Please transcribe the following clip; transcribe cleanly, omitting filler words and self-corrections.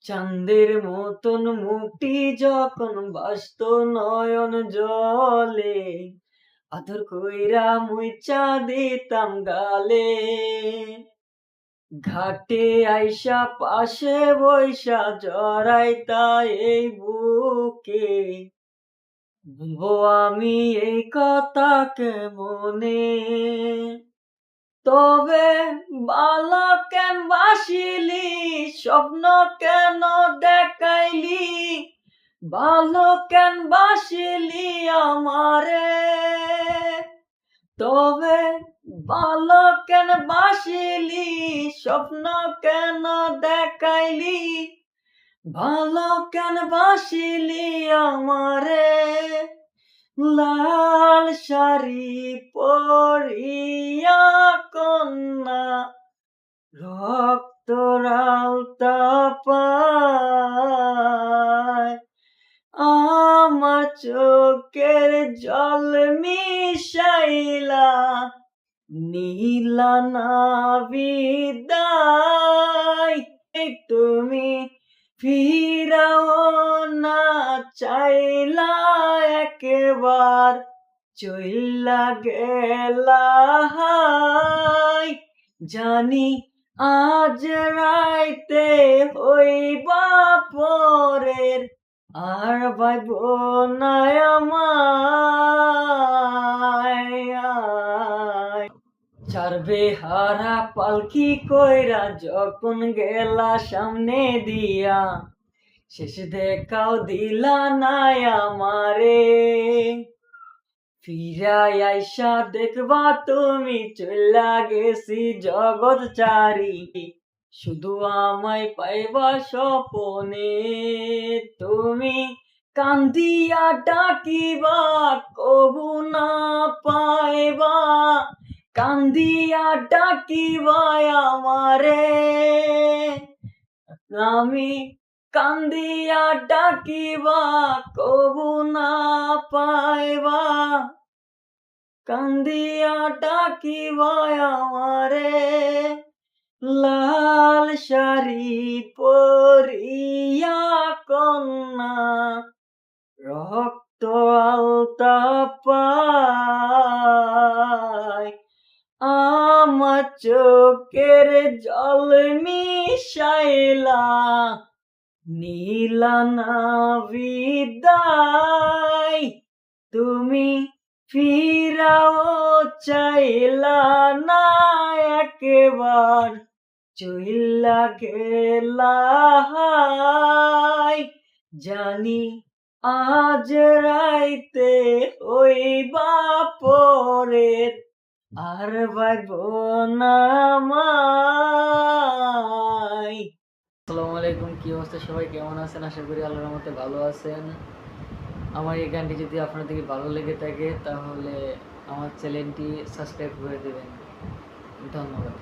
চাঁদের মতন মুখটি যখন ভাসত নয়ন জলে, আদর কইরা মুইচা দিতাম গালে। ঘাটে আইসা পাশে বইসা জড়াইতা এই বুকে, বলবো আমি এই কথা কেমনে। তবে ভালো কেন বাসিলি, স্বপ্ন কেন দেখাইলি, ভালো কেন বাসিলি আমারে। তবে ভালো কেন বাসিলি, স্বপ্ন কেন দেখাইলি, ভালো কেন বাসিলি আমারে। লাল শাড়ি পরিয়া কন্যা রক্তর আলতা পায়, আমার চোখের জল মিশাইলা নীলা না বিদায়। তুমি ফিরাও না চাইলা একবার, চইলা গেলা হায়। জানি আজ রাইতে হইবা পরের, আর ভাইব না আমায়। ছাড়বে হারা পালকি কইরা যখন গেলা সামনে দিয়া, শেষ দেখাও দিলা না আমারে। ফিরাই আইসা দেখবা তুমি চইলা গেছি জগৎ চারি, শুধু আমায় পাইবা স্বপনে। তুমি কান্দিয়া ডাকিবা কবু না পাইবা, কান্দিয়া ডাকিবা আমারে। আমি কান্দিয়া ডাকিবা কবু না পাইবা, কান্দিয়া ডাকিবা আমারে। লাল শাড়ি পরিয়া কন্যা রক্ত আলতা পায়, আমার চোখের জল মিশাইলা নীলা না বিদায়। তুমি ফিরাও চাইলা না একবার, চইলা গেলা হায়। জানি আজ রাইতে হইবা পরের, আর ভাইব না আমায়। আসসালামু আলাইকুম, কি অবস্থা সবাই, কেমন আছেন? আশা করি আল্লাহর রহমতে ভালো আছেন। আমার এই গানটি যদি আপনাদের ভালো লেগে থাকে তাহলে আমার চ্যানেলটি সাবস্ক্রাইব করে দেবেন। ধন্যবাদ।